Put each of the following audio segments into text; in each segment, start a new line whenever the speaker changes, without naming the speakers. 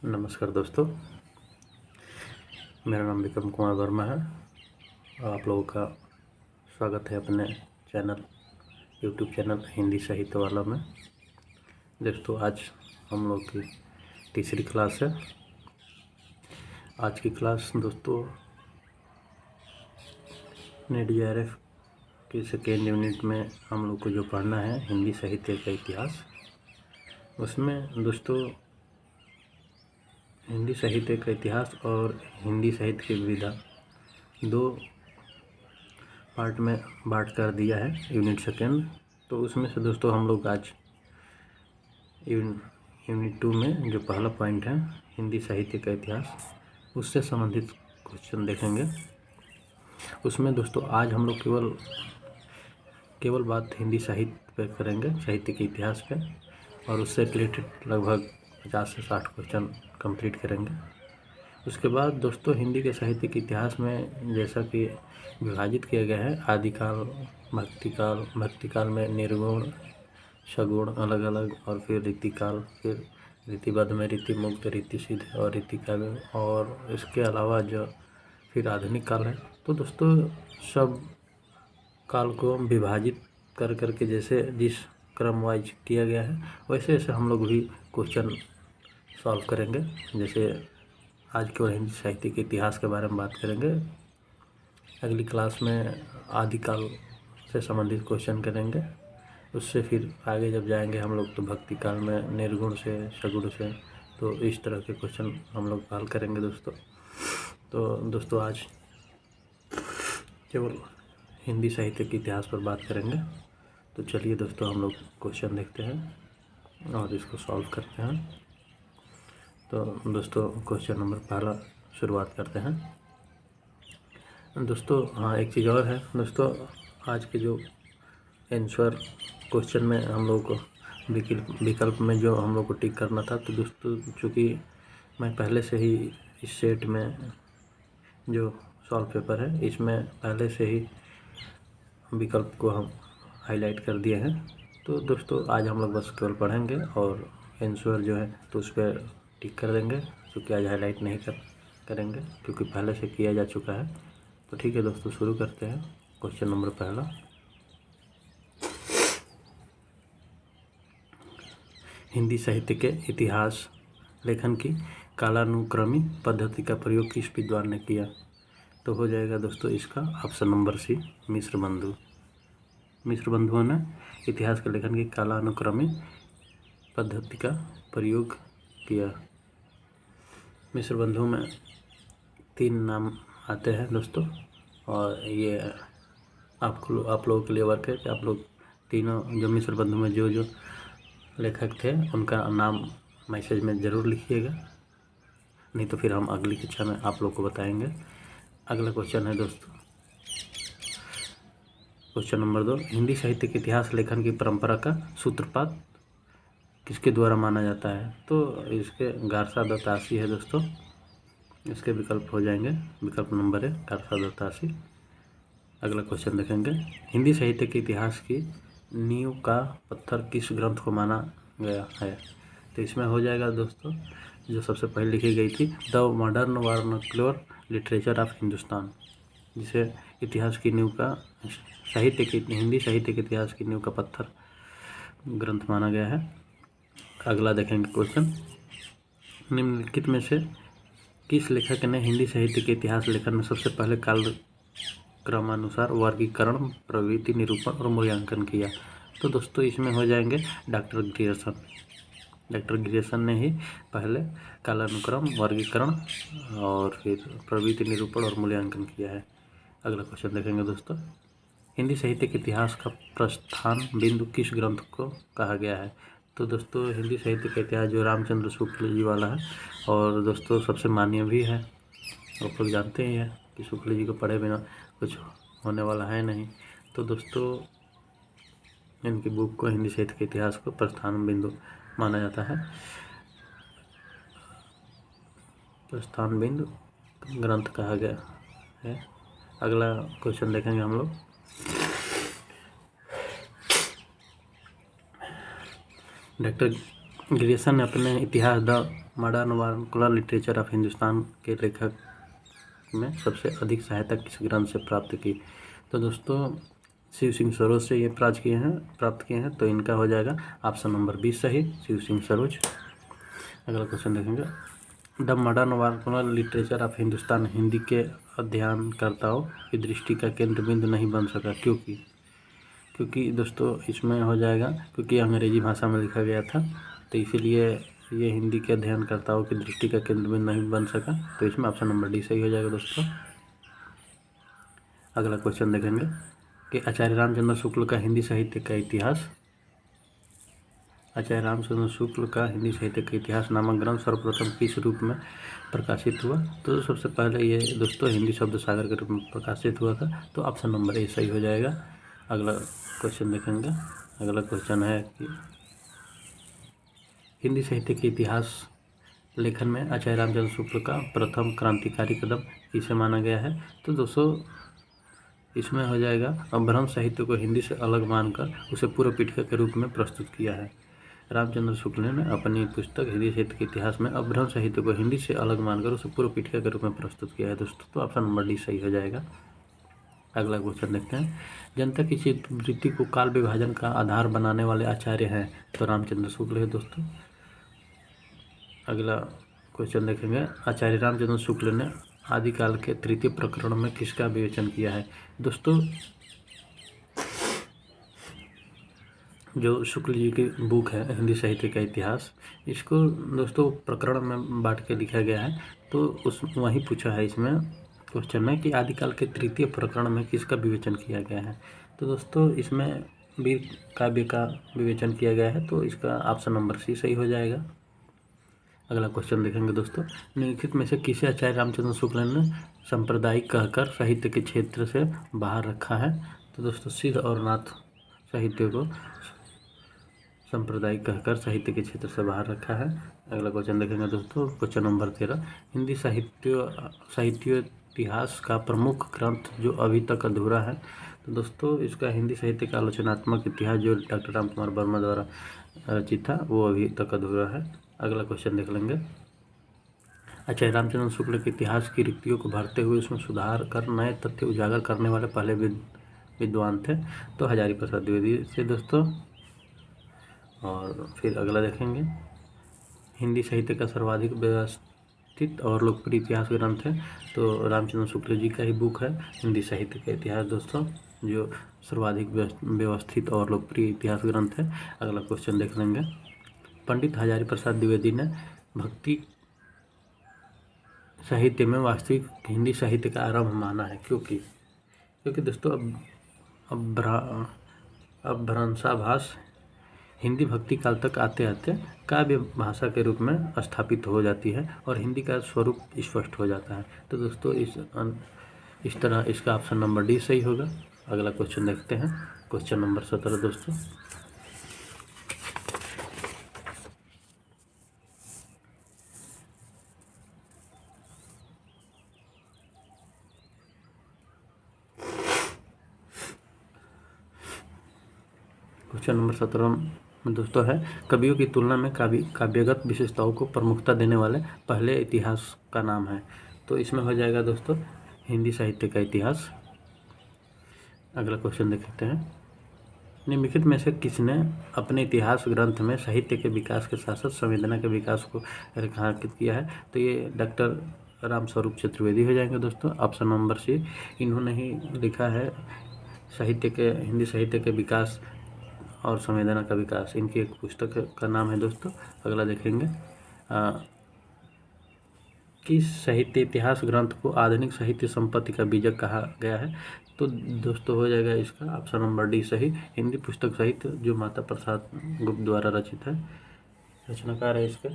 नमस्कार दोस्तों, मेरा नाम विक्रम कुमार वर्मा है और आप लोगों का स्वागत है अपने यूट्यूब चैनल हिंदी साहित्य वाला में। दोस्तों, आज हम लोग की तीसरी क्लास है। आज की क्लास दोस्तों DRF के सेकेंड यूनिट में हम लोग को जो पढ़ना है हिंदी साहित्य का इतिहास, उसमें दोस्तों हिंदी साहित्य का इतिहास और हिंदी साहित्य की विविधता दो पार्ट में बांट कर दिया है यूनिट सेकेंड। तो उसमें से दोस्तों हम लोग आज यूनिट 2 में जो पहला पॉइंट है हिंदी साहित्य का इतिहास, उससे संबंधित क्वेश्चन देखेंगे। उसमें दोस्तों आज हम लोग केवल बात हिंदी साहित्य पर करेंगे, साहित्य के इतिहास पे, और उससे रिलेटेड लगभग 50 से 60 क्वेश्चन कंप्लीट करेंगे। उसके बाद दोस्तों हिंदी के साहित्य के इतिहास में जैसा कि विभाजित किया गया है आदिकाल, भक्तिकाल में निर्गुण सगुण अलग अलग, और फिर रीतिकाल, फिर रीतिबद्ध में रीतिमुक्त, रीतिसिद्ध और रीतिकाव्य, और इसके अलावा जो फिर आधुनिक काल है। तो दोस्तों सब काल को विभाजित कर करके जैसे जिस क्रम वाइज किया गया है वैसे ऐसे हम लोग भी क्वेश्चन सॉल्व करेंगे। जैसे आज केवल हिंदी साहित्य के इतिहास के बारे में बात करेंगे, अगली क्लास में आदिकाल से संबंधित क्वेश्चन करेंगे। उससे फिर आगे जब जाएंगे हम लोग तो भक्ति काल में निर्गुण से सगुण से, तो इस तरह के क्वेश्चन हम लोग हल करेंगे दोस्तों। तो दोस्तों आज केवल हिंदी साहित्य के इतिहास पर बात करेंगे। तो चलिए दोस्तों हम लोग क्वेश्चन देखते हैं और इसको सॉल्व करते हैं। तो दोस्तों क्वेश्चन नंबर पहला शुरुआत करते हैं। दोस्तों हाँ, एक चीज़ और है दोस्तों, आज के जो आंसर क्वेश्चन में हम लोग को विकल्प में जो हम लोग को टिक करना था, तो दोस्तों चूँकि मैं पहले से ही इस सेट में जो सॉल्व पेपर है इसमें पहले से ही विकल्प को हम हाईलाइट कर दिए हैं। तो दोस्तों आज हम लोग बस केवल पढ़ेंगे और आंसर जो है तो उस पर टिक कर देंगे, क्योंकि आज हाईलाइट नहीं करेंगे क्योंकि पहले से किया जा चुका है। तो ठीक है दोस्तों, शुरू करते हैं। क्वेश्चन नंबर पहला, हिंदी साहित्य के इतिहास लेखन की कालानुक्रमी पद्धति का प्रयोग किस विद्वान ने किया? तो हो जाएगा दोस्तों इसका ऑप्शन नंबर सी, मिश्र बंधुओं ने इतिहास के लेखन की कालानुक्रमी पद्धति का प्रयोग किया। मिश्र बंधुओं में 3 नाम आते हैं दोस्तों, और ये आप लोगों के लिए वर्क है कि आप लोग तीनों जो मिश्र बंधु में जो लेखक थे उनका नाम मैसेज में ज़रूर लिखिएगा, नहीं तो फिर हम अगली कक्षा में आप लोग को बताएंगे। अगला क्वेश्चन है दोस्तों क्वेश्चन नंबर 2, हिंदी साहित्य के इतिहास लेखन की परंपरा का सूत्रपात किसके द्वारा माना जाता है? तो इसके गारसा दत्तासी है दोस्तों, इसके विकल्प हो जाएंगे, विकल्प नंबर 1 गारसा दत्तासी। अगला क्वेश्चन देखेंगे, हिंदी साहित्य के इतिहास की नींव का पत्थर किस ग्रंथ को माना गया है? तो इसमें हो जाएगा दोस्तों जो सबसे पहले लिखी गई थी, the modern vernacular literature of Hindustan, जिसे इतिहास की नींव का हिंदी साहित्य के इतिहास की नींव का पत्थर ग्रंथ माना गया है। अगला देखेंगे क्वेश्चन, निम्नलिखित में से किस लेखक ने हिंदी साहित्य के इतिहास लेखन में सबसे पहले काल क्रमानुसार वर्गीकरण, प्रवृत्ति, निरूपण और मूल्यांकन किया? तो दोस्तों इसमें हो जाएंगे डॉक्टर ग्रियर्सन ने ही पहले कालानुक्रम, वर्गीकरण और फिर प्रवृत्ति, निरूपण और मूल्यांकन किया है। अगला क्वेश्चन देखेंगे दोस्तों, हिंदी साहित्य के इतिहास का प्रस्थान बिंदु किस ग्रंथ को कहा गया है? तो दोस्तों हिंदी साहित्य का इतिहास जो रामचंद्र शुक्ल जी वाला है, और दोस्तों सबसे मान्य भी है, आप लोग जानते ही हैं कि शुक्ल जी को पढ़े बिना कुछ होने वाला है नहीं। तो दोस्तों इनकी बुक को, हिंदी साहित्य के इतिहास को प्रस्थान बिंदु माना जाता है, प्रस्थान बिंदु ग्रंथ कहा गया है। अगला क्वेश्चन देखेंगे हम लोग, ग्रियर्सन ने अपने इतिहास the modern vernacular literature of Hindustan के लेखक में सबसे अधिक सहायता किस ग्रंथ से प्राप्त की? तो दोस्तों शिव सिंह सरोज से ये प्राप्त किए हैं, तो इनका हो जाएगा ऑप्शन नंबर 20 सही, शिव सिंह सरोज। अगला क्वेश्चन देखेंगे, the modern vernacular literature of Hindustan Hindi के अध्ययनकर्ताओं की दृष्टि का केंद्र बिंदु नहीं बन सका, क्योंकि दोस्तों इसमें हो जाएगा क्योंकि अंग्रेजी भाषा में लिखा गया था, तो इसीलिए ये हिंदी के अध्ययनकर्ताओं की दृष्टि का केंद्र बिंदु नहीं बन सका, तो इसमें ऑप्शन नंबर डी सही हो जाएगा दोस्तों। अगला क्वेश्चन देखेंगे कि आचार्य रामचंद्र शुक्ल का हिंदी साहित्य का इतिहास, आचार्य रामचंद्र शुक्ल का हिंदी साहित्य का इतिहास नामक ग्रंथ सर्वप्रथम किस रूप में प्रकाशित हुआ? तो सबसे पहले ये दोस्तों हिंदी शब्द सागर के रूप में प्रकाशित हुआ था, तो ऑप्शन नंबर ए सही हो जाएगा। अगला क्वेश्चन देखेंगे, अगला क्वेश्चन है कि हिंदी साहित्य के इतिहास लेखन में आचार्य रामचंद्र शुक्ल का प्रथम क्रांतिकारी कदम किसे माना गया है? तो दोस्तों इसमें हो जाएगा अपभ्रंश साहित्य को हिंदी से अलग मानकर उसे पूर्व पीठिका के रूप में प्रस्तुत किया है। रामचंद्र शुक्ल ने अपनी पुस्तक हिंदी साहित्य के इतिहास में अपभ्रंश साहित्य को हिंदी से अलग मानकर उसे पूर्व पीठिका के रूप में प्रस्तुत किया है दोस्तों, तो ऑप्शन नंबर डी सही हो जाएगा। अगला क्वेश्चन देखते हैं, जनता की चित्तवृत्ति को काल विभाजन का आधार बनाने वाले आचार्य हैं? तो रामचंद्र शुक्ल है दोस्तों। अगला क्वेश्चन देखेंगे, आचार्य रामचंद्र शुक्ल ने आदिकाल के तृतीय प्रकरण में किसका विवेचन किया है? दोस्तों जो शुक्ल जी की बुक है हिंदी साहित्य का इतिहास, इसको दोस्तों प्रकरण में बांट के लिखा गया है, तो उस वहीं पूछा है इसमें क्वेश्चन में कि आदिकाल के तृतीय प्रकरण में किसका विवेचन किया गया है? तो दोस्तों इसमें वीर काव्य का विवेचन किया गया है, तो इसका ऑप्शन नंबर सी सही हो जाएगा। अगला क्वेश्चन देखेंगे दोस्तों, निम्नलिखित में से किसे आचार्य रामचंद्र शुक्ल ने सांप्रदायिक कहकर साहित्य के क्षेत्र से बाहर रखा है? तो दोस्तों सिद्ध और नाथ साहित्य को सांप्रदायिक कहकर साहित्य के क्षेत्र से बाहर रखा है। अगला क्वेश्चन देखेंगे दोस्तों, क्वेश्चन नंबर 13, हिंदी साहित्य इतिहास का प्रमुख ग्रंथ जो अभी तक अधूरा है? तो दोस्तों इसका हिंदी साहित्य का आलोचनात्मक इतिहास जो डॉक्टर राम कुमार वर्मा द्वारा रचित था वो अभी तक अधूरा है। अगला क्वेश्चन देख लेंगे, आचार्य रामचंद्र शुक्ल के इतिहास की रिक्तियों को भरते हुए उसमें सुधार कर नए तथ्य उजागर करने वाले पहले विद्वान थे? तो हजारी प्रसाद द्विवेदी से दोस्तों। और फिर अगला देखेंगे, हिंदी साहित्य का सर्वाधिक व्यवस्थित और लोकप्रिय इतिहास ग्रंथ है? तो रामचंद्र शुक्ल जी का ही बुक है हिंदी साहित्य का इतिहास दोस्तों, जो सर्वाधिक व्यवस्थित और लोकप्रिय इतिहास ग्रंथ है। अगला क्वेश्चन देख लेंगे, पंडित हजारी प्रसाद द्विवेदी ने भक्ति साहित्य में वास्तविक हिंदी साहित्य का आरंभ माना है, क्योंकि दोस्तों अपभ्रंशाभास हिंदी भक्ति काल तक आते आते काव्य भाषा के रूप में स्थापित हो जाती है और हिंदी का स्वरूप स्पष्ट हो जाता है। तो दोस्तों इस तरह इसका ऑप्शन नंबर डी सही होगा। अगला क्वेश्चन देखते हैं, क्वेश्चन नंबर 17 दोस्तों, क्वेश्चन नंबर 17 में दोस्तों है, कवियों की तुलना में काव्यगत विशेषताओं को प्रमुखता देने वाले पहले इतिहास का नाम है? तो इसमें हो जाएगा दोस्तों हिंदी साहित्य का इतिहास। अगला क्वेश्चन देखते हैं, निम्नलिखित में से किसने अपने इतिहास ग्रंथ में साहित्य के विकास के साथ साथ संवेदना के विकास को रेखांकित किया है? तो ये डॉक्टर रामस्वरूप चतुर्वेदी हो जाएंगे दोस्तों, ऑप्शन नंबर सी। इन्होंने ही लिखा है हिंदी साहित्य के विकास और संवेदना का विकास, इनकी एक पुस्तक का नाम है दोस्तों। अगला देखेंगे, किस साहित्य इतिहास ग्रंथ को आधुनिक साहित्य संपत्ति का बीजक कहा गया है? तो दोस्तों हो जाएगा इसका ऑप्शन नंबर डी सही, हिंदी पुस्तक साहित्य जो माता प्रसाद गुप्त द्वारा रचित है, रचनाकार है इसके।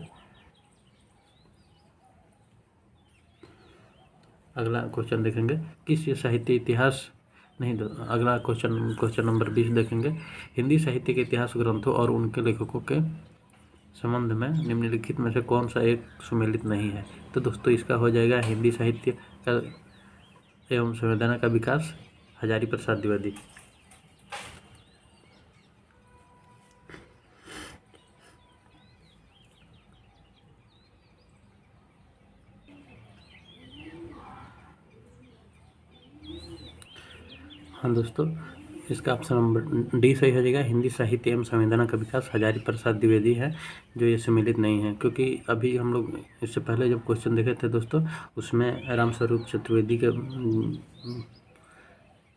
अगला क्वेश्चन देखेंगे, किस साहित्य इतिहास नहीं अगला क्वेश्चन नंबर 20 देखेंगे, हिंदी साहित्य के इतिहास ग्रंथों और उनके लेखकों के संबंध में निम्नलिखित में से कौन सा एक सुमेलित नहीं है? तो दोस्तों इसका हो जाएगा हिंदी साहित्य का एवं संवेदना का विकास, हजारी प्रसाद द्विवेदी। हाँ दोस्तों, इसका ऑप्शन नंबर डी सही हो जाएगा। हिंदी साहित्य एवं संवेदना का विकास हजारी प्रसाद द्विवेदी है, जो ये सम्मिलित नहीं है। क्योंकि अभी हम लोग इससे पहले जब क्वेश्चन देखे थे दोस्तों, उसमें रामस्वरूप चतुर्वेदी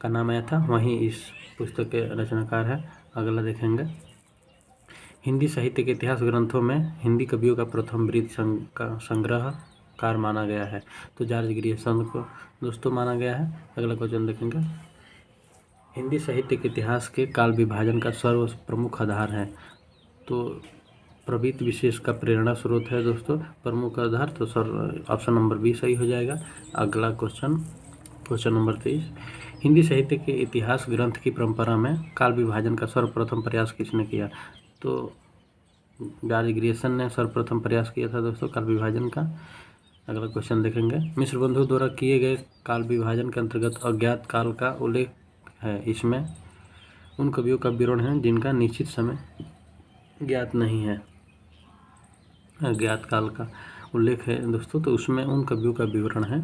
का नाम आया था, वहीं इस पुस्तक के रचनाकार है। अगला देखेंगे, हिंदी साहित्य के इतिहास ग्रंथों में हिंदी कवियों का प्रथम वृत्त का संग्रहकार माना गया है, तो जॉर्ज ग्रियर्सन को दोस्तों माना गया है। अगला क्वेश्चन देखेंगे, हिंदी साहित्य के इतिहास के काल विभाजन का सर्व प्रमुख आधार है, तो प्रवृत्ति विशेष का प्रेरणा स्रोत है दोस्तों प्रमुख आधार, तो सर ऑप्शन नंबर बी सही हो जाएगा। अगला क्वेश्चन नंबर 23, हिंदी साहित्य के इतिहास ग्रंथ की परंपरा में काल विभाजन का सर्वप्रथम प्रयास किसने किया, तो जॉर्ज ग्रियर्सन ने सर्वप्रथम प्रयास किया था दोस्तों काल विभाजन का। अगला क्वेश्चन देखेंगे, मिश्र बंधु द्वारा किए गए काल विभाजन के अंतर्गत अज्ञात काल का उल्लेख है, इसमें उन कवियों का विवरण है जिनका निश्चित समय ज्ञात नहीं है। अज्ञात काल का उल्लेख है दोस्तों, तो उसमें उन कवियों का विवरण है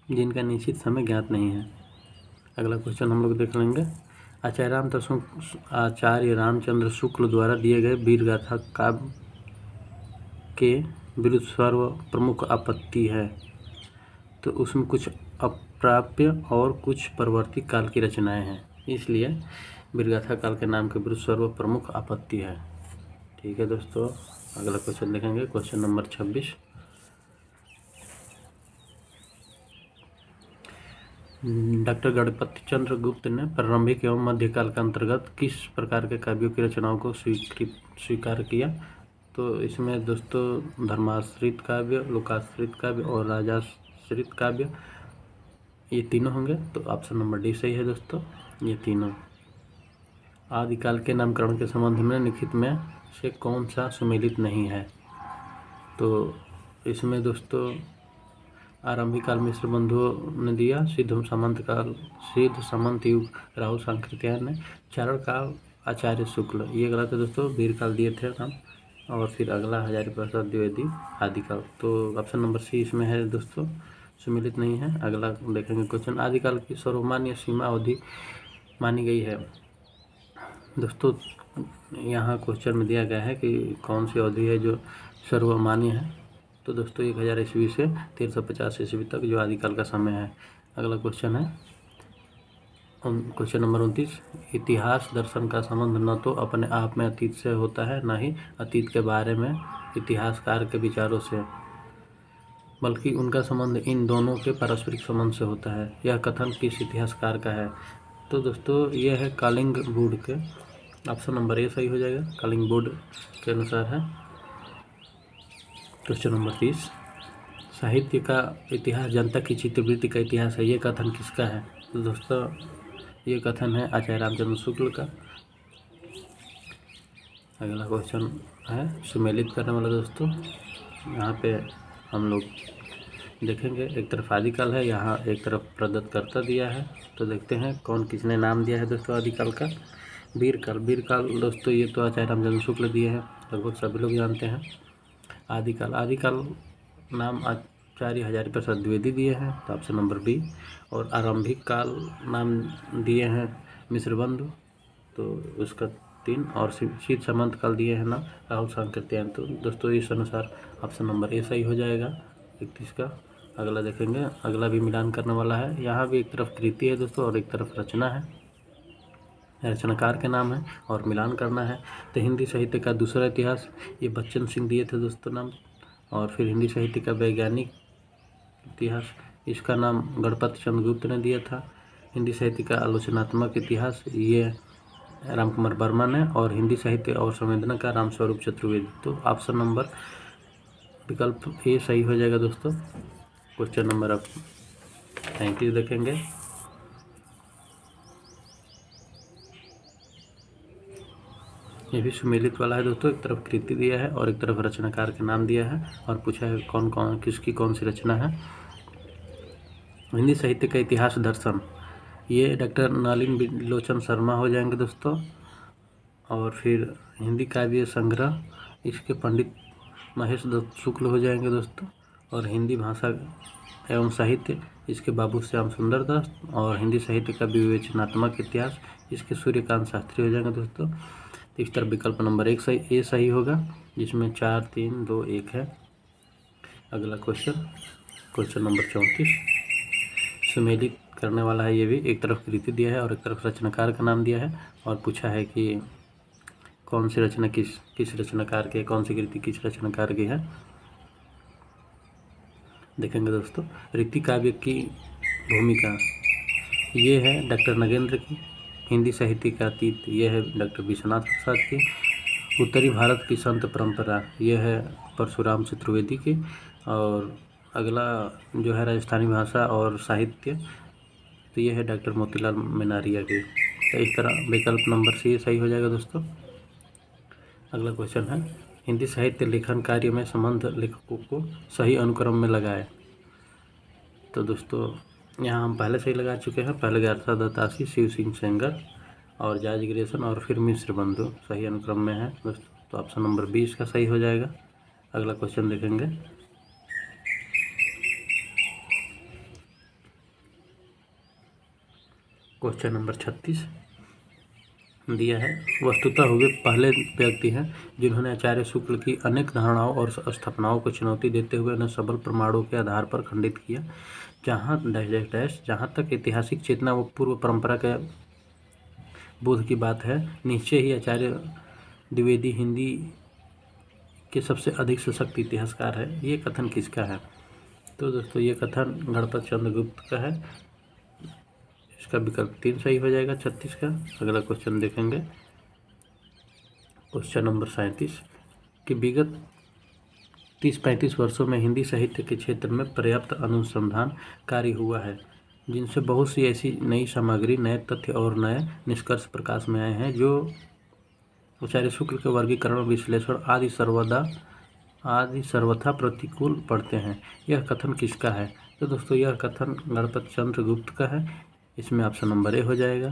जिनका निश्चित समय ज्ञात नहीं है। अगला क्वेश्चन हम लोग देख लेंगे, आचार्य रामचंद्र शुक्ल द्वारा दिए गए वीर गाथा काव्य के विरुद्ध सर्व प्रमुख आपत्ति है, तो उसमें कुछ अप्राप्य और कुछ परवर्ती काल की रचनाएं हैं, इसलिए वीरगाथा काल के नाम के विरुद्ध सर्व प्रमुख आपत्ति है। ठीक है दोस्तों, अगला क्वेश्चन देखेंगे, क्वेश्चन नंबर 26, डॉक्टर गणपति चंद्र गुप्त ने प्रारंभिक एवं मध्यकाल के अंतर्गत किस प्रकार के काव्यों की रचनाओं को स्वीकार किया, तो इसमें दोस्तों धर्माश्रित काव्य, लोकाश्रित काव्य और राजाश्रित काव्य, ये तीनों होंगे, तो ऑप्शन नंबर डी सही है दोस्तों, ये तीनों। आदिकाल के नामकरण के संबंध में निम्नलिखित में से कौन सा सुमेलित नहीं है, तो इसमें दोस्तों आरंभिक काल मिश्र बंधुओं ने दिया, सिद्ध सामंत युग राहुल सांकृत्यायन ने, चारण काल आचार्य शुक्ल, ये गलत है दोस्तों, वीर काल दिए थे हम, और फिर अगला हजारी प्रसाद द्विवेदी आदिकाल, तो ऑप्शन नंबर सी इसमें है दोस्तों, सुमिलित नहीं है। अगला देखेंगे क्वेश्चन, आदिकाल की सर्वमान्य सीमा अवधि मानी गई है, दोस्तों यहाँ क्वेश्चन में दिया गया है कि कौन सी अवधि है जो सर्वमान्य है, तो दोस्तों 1000 ईस्वी से 1350 ईस्वी तक जो आदिकाल का समय है। अगला क्वेश्चन है क्वेश्चन नंबर 29, इतिहास दर्शन का संबंध न तो अपने आप में अतीत से होता है, न ही अतीत के बारे में इतिहासकार के विचारों से, बल्कि उनका संबंध इन दोनों के पारस्परिक संबंध से होता है। यह कथन किस इतिहासकार का है, तो दोस्तों ये है कालिंगवुड के, ऑप्शन नंबर ए सही हो जाएगा, कालिंगवुड के अनुसार है। क्वेश्चन नंबर 30, साहित्य का इतिहास जनता की चित्तवृत्ति का इतिहास है, ये कथन किसका है, तो दोस्तों ये कथन है आचार्य रामचंद्र शुक्ल का। अगला क्वेश्चन है सुमेलित करने वाला दोस्तों, यहाँ पे हम लोग देखेंगे, एक तरफ आदिकाल है, यहाँ एक तरफ प्रदत्तकर्ता दिया है, तो देखते हैं कौन किसने नाम दिया है दोस्तों आदिकाल का। वीरकाल दोस्तों ये तो आचार्य रामचंद्र शुक्ल दिए हैं, लगभग सभी लोग जानते हैं। आदिकाल नाम आचार्य हजारी प्रसाद द्विवेदी दिए हैं, तो ऑप्शन नंबर बी। और आरंभिक काल नाम दिए हैं मिश्रबंधु, तो उसका 3, और शीत सामंत काल दिए हैं ना राहुल सांकृत्यायन, तो दोस्तों इस अनुसार ऑप्शन नंबर ए सही हो जाएगा 31 का। अगला देखेंगे, अगला भी मिलान करने वाला है, यहाँ भी एक तरफ कृति है दोस्तों और एक तरफ रचना है, रचनाकार के नाम है और मिलान करना है। तो हिंदी साहित्य का दूसरा इतिहास, ये बच्चन सिंह दिए थे दोस्तों नाम, और फिर हिंदी साहित्य का वैज्ञानिक इतिहास, इसका नाम गणपति चंद्र गुप्त ने दिया था। हिंदी साहित्य का आलोचनात्मक इतिहास, ये रामकुमार वर्मा ने, और हिंदी साहित्य और संवेदना का रामस्वरूप चतुर्वेदी, तो ऑप्शन नंबर विकल्प ए सही हो जाएगा दोस्तों। क्वेश्चन नंबर अब 35 देखेंगे, ये भी सुमेलित वाला है दोस्तों, एक तरफ कृति दिया है और एक तरफ रचनाकार का नाम दिया है, और पूछा है किसकी कौन सी रचना है। हिंदी साहित्य का इतिहास दर्शन, ये डॉक्टर नलिन लोचन शर्मा हो जाएंगे दोस्तों, और फिर हिंदी काव्य संग्रह, इसके पंडित महेश दत्त शुक्ल हो जाएंगे दोस्तों, और हिंदी भाषा एवं साहित्य, इसके बाबू श्याम सुंदर दास। और हिंदी साहित्य का विवेचनात्मक इतिहास, इसके सूर्यकांत शास्त्री हो जाएंगे दोस्तों। तो इस तरह विकल्प नंबर 1 सही, ए सही होगा, जिसमें 4, 3, 2, 1 है। अगला क्वेश्चन नंबर 34 सुमेलित करने वाला है। ये भी एक तरफ कृति दिया है और एक तरफ रचनाकार का नाम दिया है और पूछा है कि कौन सी रचना किस रचनाकार की है, कौन सी कृति किस रचनाकार की है। देखेंगे दोस्तों, रीति काव्य की भूमिका ये है डॉक्टर नगेंद्र की। हिंदी साहित्य का अतीत ये है डॉक्टर विश्वनाथ प्रसाद की। उत्तरी भारत की संत परंपरा ये है परशुराम चतुर्वेदी की। और अगला जो है राजस्थानी भाषा और साहित्य, तो ये है डॉक्टर मोतीलाल मेनारिया की। तो इस तरह विकल्प नंबर सी सही हो जाएगा दोस्तों। अगला क्वेश्चन है, हिंदी साहित्य लेखन कार्य में संबंध लेखकों को सही अनुक्रम में लगाए। तो दोस्तों यहाँ हम पहले से ही लगा चुके हैं। पहले गारसा दत्तासी, शिव सिंह सेंगर और जॉर्ज ग्रेसन और फिर मिश्र बंधु सही अनुक्रम में है दोस्तों। तो ऑप्शन नंबर 20 का सही हो जाएगा। अगला क्वेश्चन देखेंगे, क्वेश्चन नंबर 36 दिया है। वस्तुतः वे पहले व्यक्ति हैं जिन्होंने आचार्य शुक्ल की अनेक धारणाओं और स्थापनाओं को चुनौती देते हुए उन्हें सबल प्रमाणों के आधार पर खंडित किया। जहाँ तक ऐतिहासिक चेतना व पूर्व परंपरा के बोध की बात है, निश्चय ही आचार्य द्विवेदी हिंदी के सबसे अधिक सशक्त इतिहासकार है। ये कथन किसका है? तो दोस्तों ये कथन गणपत चंद्रगुप्त का है। इसका विकल्प 3 सही हो जाएगा 36 का। अगला क्वेश्चन देखेंगे, क्वेश्चन नंबर 37 कि विगत 30-35 वर्षों में हिंदी साहित्य के क्षेत्र में पर्याप्त अनुसंधान कार्य हुआ है, जिनसे बहुत सी ऐसी नई सामग्री, नए तथ्य और नए निष्कर्ष प्रकाश में आए हैं जो आचार्य शुक्ल के वर्गीकरण, विश्लेषण आदि सर्वथा प्रतिकूल पड़ते हैं। यह कथन किसका है? तो दोस्तों यह कथन गणपत चंद्रगुप्त का है। इसमें ऑप्शन नंबर ए हो जाएगा।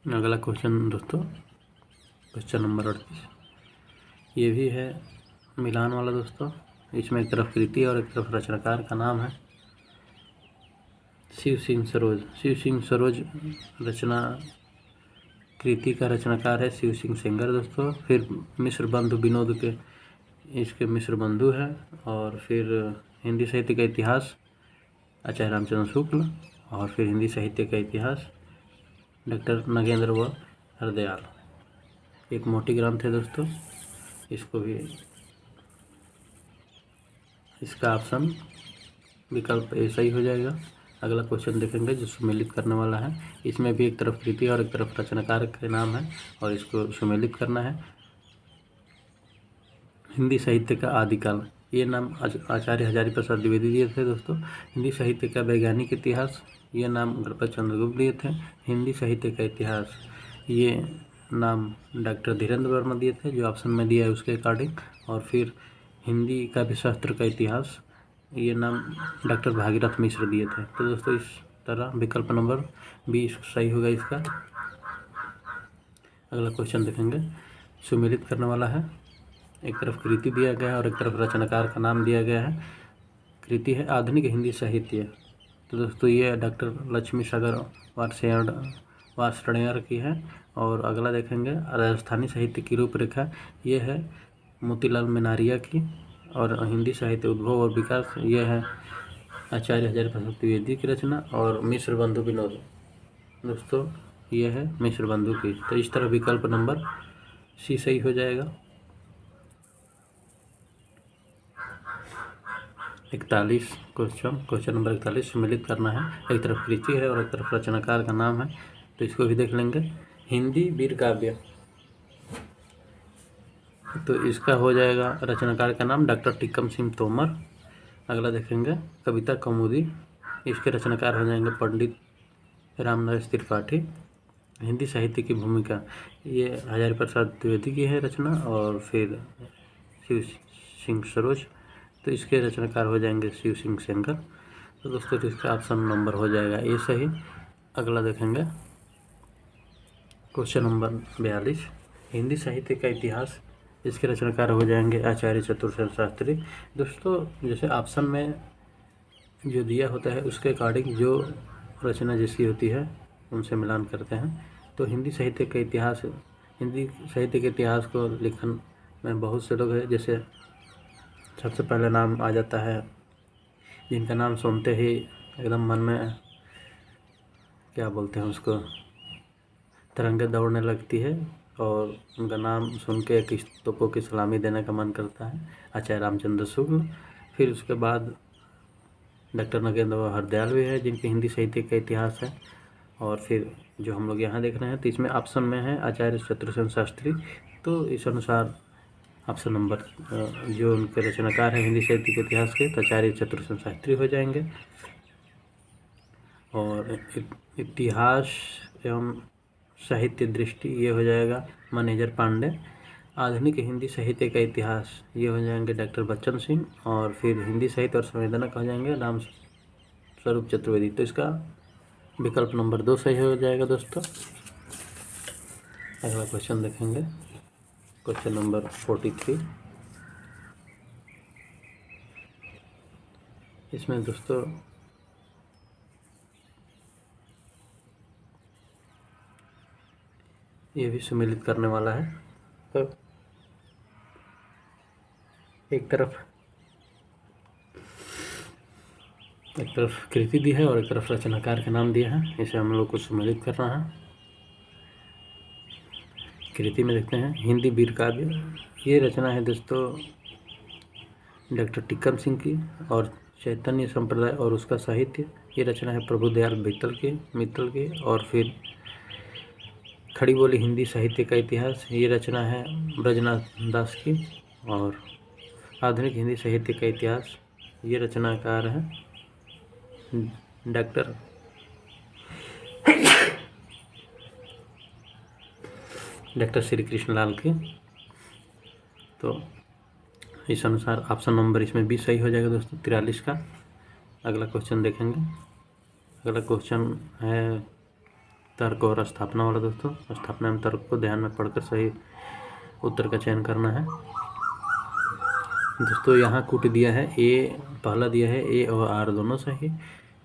अगला क्वेश्चन दोस्तों, क्वेश्चन नंबर 38 ये भी है मिलान वाला दोस्तों। इसमें एक तरफ कृति और एक तरफ रचनाकार का नाम है। शिव सिंह सरोज रचना कृति का रचनाकार है शिव सिंह सेंगर दोस्तों। फिर मिश्र बंधु विनोद के इसके मिश्र बंधु है। और फिर हिंदी साहित्य का इतिहास आचार्य रामचंद्र शुक्ल। और फिर हिंदी साहित्य का इतिहास डॉक्टर नगेंद्र व हरदयाल। एक मोटी ग्रंथ है दोस्तों। इसको भी इसका ऑप्शन विकल्प ए सही हो जाएगा। अगला क्वेश्चन देखेंगे जो सुमेलित करने वाला है। इसमें भी एक तरफ कृति और एक तरफ रचनाकार के नाम है और इसको सुमेलित करना है। हिंदी साहित्य का आदिकाल, ये नाम आचार्य हजारी प्रसाद द्विवेदी दिए थे दोस्तों। हिंदी साहित्य का वैज्ञानिक इतिहास, ये नाम गणपत चंद्रगुप्त दिए थे। हिंदी साहित्य का इतिहास, ये नाम डॉक्टर धीरेन्द्र वर्मा दिए थे, जो ऑप्शन में दिया है उसके अकॉर्डिंग। और फिर हिंदी काव्य शास्त्र का इतिहास, ये नाम डॉक्टर भागीरथ मिश्र दिए थे। तो दोस्तों इस तरह विकल्प नंबर 20 सही होगा इसका। अगला क्वेश्चन देखेंगे, सुमेलित करने वाला है। एक तरफ कृति दिया गया है और एक तरफ रचनाकार का नाम दिया गया है। कृति है आधुनिक हिंदी साहित्य। तो दोस्तों ये डॉक्टर लक्ष्मी सागर वार्ष्णेय की है। और अगला देखेंगे राजस्थानी साहित्य की रूपरेखा, ये है मोतीलाल मेनारिया की। और हिंदी साहित्य उद्भव और विकास, ये है आचार्य हजारी प्रसाद द्विवेदी की रचना। और मिश्र बंधु विनोद दोस्तों, ये है मिश्र बंधु की। तो इस तरह विकल्प नंबर सी सही हो जाएगा। 41 क्वेश्चन नंबर 41 सुमेलित करना है। एक तरफ कृति है और एक तरफ रचनाकार का नाम है, तो इसको भी देख लेंगे। हिंदी वीर काव्य, तो इसका हो जाएगा रचनाकार का नाम डॉक्टर टिक्कम सिंह तोमर। अगला देखेंगे कविता कौमुदी, इसके रचनाकार हो जाएंगे पंडित रामनरेश त्रिपाठी। हिंदी साहित्य की भूमिका, ये हजारी प्रसाद द्विवेदी की है रचना। और फिर शिव सिंह सरोज, तो इसके रचनाकार हो जाएंगे शिव सिंह सेंगर। तो दोस्तों इसका ऑप्शन नंबर हो जाएगा ए सही। अगला देखेंगे क्वेश्चन नंबर 42 हिंदी साहित्य का इतिहास, इसके रचनाकार हो जाएंगे आचार्य चतुर्सेन शास्त्री। दोस्तों जैसे ऑप्शन में जो दिया होता है उसके अकॉर्डिंग जो रचना जिसकी होती है उनसे मिलान करते हैं। तो हिंदी साहित्य के इतिहास को लिखन में बहुत से लोग हैं। जैसे सबसे पहले नाम आ जाता है जिनका नाम सुनते ही एकदम मन में क्या बोलते हैं उसको, तरंगें दौड़ने लगती है और उनका नाम सुन के किस तोपों की सलामी देने का मन करता है, आचार्य रामचंद्र शुक्ल। फिर उसके बाद डॉक्टर नगेंद्र हरदयाल भी है जिनके हिंदी साहित्य का इतिहास है। और फिर जो हम लोग यहाँ देख रहे हैं तो इसमें ऑप्शन में है आचार्य चतुर्सेन शास्त्री। तो इस अनुसार ऑप्शन नंबर जो उनके रचनाकार हैं हिंदी साहित्य के इतिहास के, तो आचार्य चतुर्सेन शास्त्री हो जाएंगे। और इतिहास एवं साहित्य दृष्टि ये हो जाएगा मैनेजर पांडे। आधुनिक हिंदी साहित्य का इतिहास ये हो जाएंगे डॉक्टर बच्चन सिंह। और फिर हिंदी साहित्य और संवेदनक हो जाएंगे राम स्वरूप चतुर्वेदी। तो इसका विकल्प नंबर 2 सही हो जाएगा दोस्तों। अगला क्वेश्चन देखेंगे, क्वेश्चन नंबर 43। इसमें दोस्तों ये भी सम्मिलित करने वाला है। तो एक तरफ कृति दी है और एक तरफ रचनाकार का नाम दिया है, इसे हम लोग को सम्मिलित करना है। कृति में देखते हैं हिंदी वीर काव्य, ये रचना है दोस्तों डॉक्टर टिक्कम सिंह की। और चैतन्य संप्रदाय और उसका साहित्य, ये रचना है प्रभुदयाल मित्तल की। और फिर खड़ी बोली हिंदी साहित्य का इतिहास, ये रचना है ब्रजनाथ दास की। और आधुनिक हिंदी साहित्य का इतिहास, ये रचनाकार है डॉक्टर श्री कृष्ण लाल की। तो इस अनुसार ऑप्शन नंबर इसमें 20 सही हो जाएगा दोस्तों 43 का। अगला क्वेश्चन देखेंगे। अगला क्वेश्चन है तर्क और स्थापना वाला दोस्तों। स्थापना एवं तर्क को ध्यान में पढ़कर सही उत्तर का चयन करना है दोस्तों। यहाँ कूट दिया है, ए पहला दिया है ए और आर दोनों सही,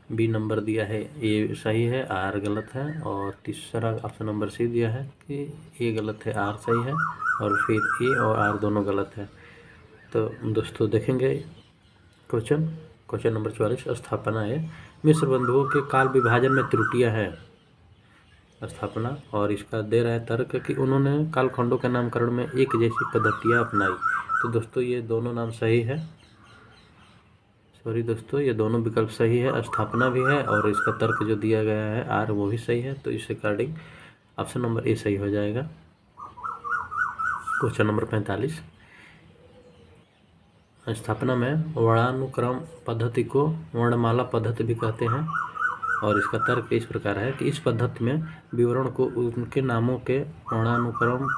बी नंबर दिया है ए सही है आर गलत है, और तीसरा ऑप्शन नंबर सी दिया है कि ए गलत है आर सही है, और फिर ए और आर दोनों गलत है। तो दोस्तों देखेंगे क्वेश्चन नंबर 44। स्थापना है मिश्र बंधुओं के काल विभाजन में त्रुटियां हैं स्थापना, और इसका दे रहा है तर्क कि उन्होंने कालखंडों के नामकरण में एक जैसी पद्धतियां अपनाई। तो दोस्तों ये दोनों नाम सही है, सॉरी दोस्तों ये दोनों विकल्प सही है, स्थापना भी है और इसका तर्क जो दिया गया है आर वो भी सही है। तो इस अकॉर्डिंग ऑप्शन नंबर ए सही हो जाएगा। Question number 45। स्थापना में वर्णानुक्रम पद्धति को वर्णमाला पद्धति भी कहते हैं, और इसका तर्क इस प्रकार है कि इस पद्धति में विवरण को उनके नामों के वर्णानुक्रम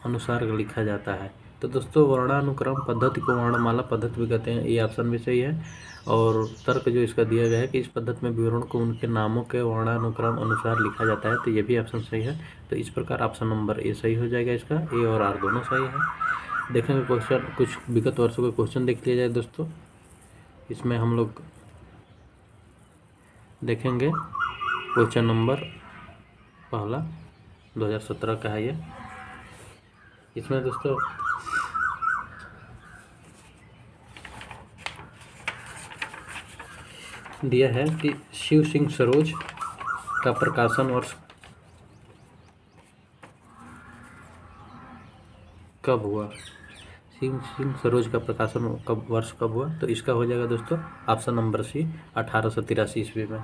अनुसार लिखा जाता है। तो दोस्तों वर्णानुक्रम पद्धति को वर्णमाला पद्धति भी कहते हैं, ये ऑप्शन भी सही है। और तर्क जो इसका दिया गया है कि इस पद्धति में विवरण को उनके नामों के वर्णानुक्रम अनुसार लिखा जाता है, तो ये भी ऑप्शन सही है। तो इस प्रकार ऑप्शन नंबर ए सही हो जाएगा, इसका ए और आर दोनों सही है। देखेंगे क्वेश्चन, कुछ विगत वर्षों के क्वेश्चन देख लिया जाए दोस्तों। इसमें हम लोग देखेंगे क्वेश्चन नंबर पहला 2017 का है ये। इसमें दोस्तों दिया है कि शिव सिंह सरोज का प्रकाशन वर्ष कब हुआ। शिव सिंह सरोज का प्रकाशन वर्ष कब हुआ, तो इसका हो जाएगा दोस्तों ऑप्शन नंबर सी 1883 ईस्वी में।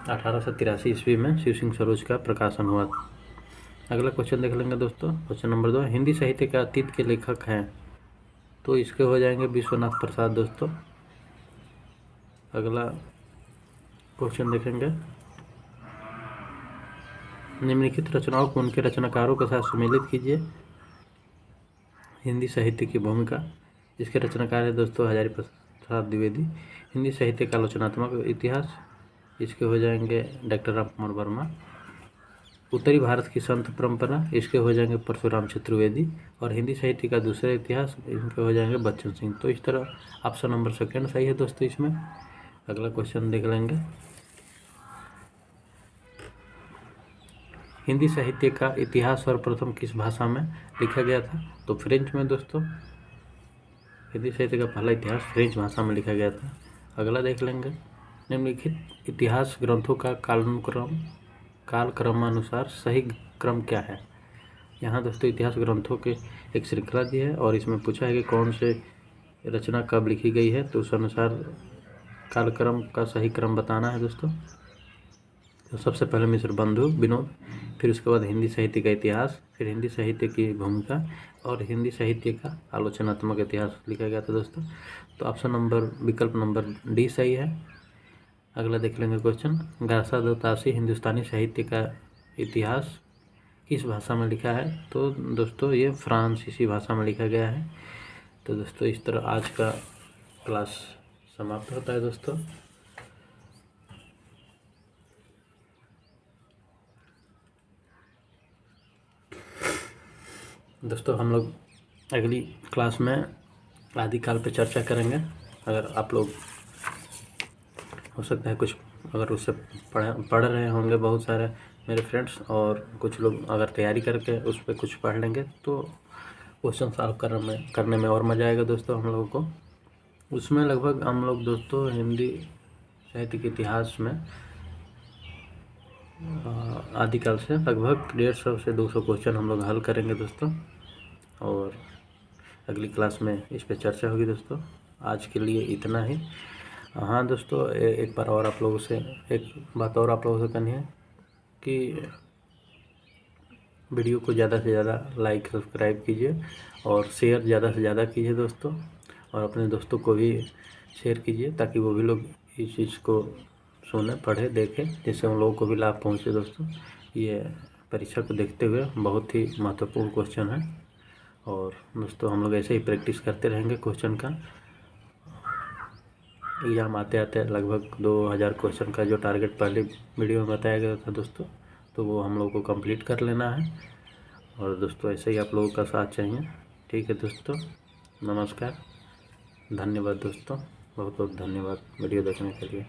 1883 ईस्वी में शिव सिंह सरोज का प्रकाशन हुआ। अगला क्वेश्चन देख लेंगे दोस्तों। क्वेश्चन नंबर 2, हिंदी साहित्य के अतीत के लेखक हैं, तो इसके हो जाएंगे विश्वनाथ प्रसाद दोस्तों। अगला क्वेश्चन देखेंगे, निम्नलिखित रचनाओं को उनके रचनाकारों के साथ सम्मिलित कीजिए। हिंदी साहित्य की भूमिका, इसके रचनाकार है दोस्तों हजारी प्रसाद द्विवेदी। हिंदी साहित्य का आलोचनात्मक इतिहास, इसके हो जाएंगे डॉक्टर राम कुमार वर्मा। उत्तरी भारत की संत परंपरा, इसके हो जाएंगे परशुराम चतुर्वेदी। और हिंदी साहित्य का दूसरा इतिहास, इनके हो जाएंगे बच्चन सिंह। तो इस तरह ऑप्शन नंबर सेकंड सही है दोस्तों। इसमें अगला क्वेश्चन देख लेंगे। हिंदी साहित्य का इतिहास सर्वप्रथम किस भाषा में लिखा गया था? तो फ्रेंच में दोस्तों। हिंदी साहित्य का पहला इतिहास फ्रेंच भाषा में लिखा गया था। अगला देख लेंगे। निम्नलिखित इतिहास ग्रंथों का कालक्रमानुसार सही क्रम क्या है? यहाँ दोस्तों इतिहास ग्रंथों के एक श्रृंखला दी है और इसमें पूछा है कि कौन से रचना कब लिखी गई है, तो उस अनुसार कालक्रम का सही क्रम बताना है दोस्तों। तो सबसे पहले मिश्र बंधु विनोद, फिर उसके बाद हिंदी साहित्य का इतिहास, फिर हिंदी साहित्य की भूमिका और हिंदी साहित्य का आलोचनात्मक इतिहास लिखा गया था दोस्तों। तो ऑप्शन नंबर विकल्प नंबर डी सही है। अगला देख लेंगे क्वेश्चन। गासा दो तासी हिंदुस्तानी साहित्य का इतिहास किस भाषा में लिखा है? तो दोस्तों ये फ्रांसीसी भाषा में लिखा गया है। तो दोस्तों इस तरह आज का क्लास समाप्त होता है दोस्तों। दोस्तों हम लोग अगली क्लास में आदिकाल पे चर्चा करेंगे। अगर आप लोग हो सकता है कुछ अगर उससे पढ़ रहे होंगे बहुत सारे मेरे फ्रेंड्स, और कुछ लोग अगर तैयारी करके उस पर कुछ पढ़ लेंगे तो क्वेश्चन सॉल्व करने में और मज़ा आएगा दोस्तों हम लोगों को। उसमें लगभग हम लोग दोस्तों हिंदी साहित्य के इतिहास में आदिकाल से लगभग 150 से 200 क्वेश्चन हम लोग हल करेंगे दोस्तों, और अगली क्लास में इस पर चर्चा होगी दोस्तों। आज के लिए इतना ही। हाँ दोस्तों, एक बार और आप लोगों से एक बात और आप लोगों से करनी है कि वीडियो को ज़्यादा से ज़्यादा लाइक सब्सक्राइब कीजिए और शेयर ज़्यादा से ज़्यादा कीजिए दोस्तों, और अपने दोस्तों को भी शेयर कीजिए ताकि वो भी लोग इस चीज़ को सुने, पढ़े, देखें, जिससे उन लोगों को भी लाभ पहुँचे दोस्तों। ये परीक्षा को देखते हुए बहुत ही महत्वपूर्ण क्वेश्चन है, और दोस्तों हम लोग ऐसे ही प्रैक्टिस करते रहेंगे क्वेश्चन का। एग्ज़ाम आते आते लगभग 2000 क्वेश्चन का जो टारगेट पहले वीडियो में बताया गया था दोस्तों, तो वो हम लोग को कंप्लीट कर लेना है। और दोस्तों ऐसे ही आप लोगों का साथ चाहिए। ठीक है दोस्तों, नमस्कार, धन्यवाद दोस्तों, बहुत बहुत धन्यवाद वीडियो देखने के लिए।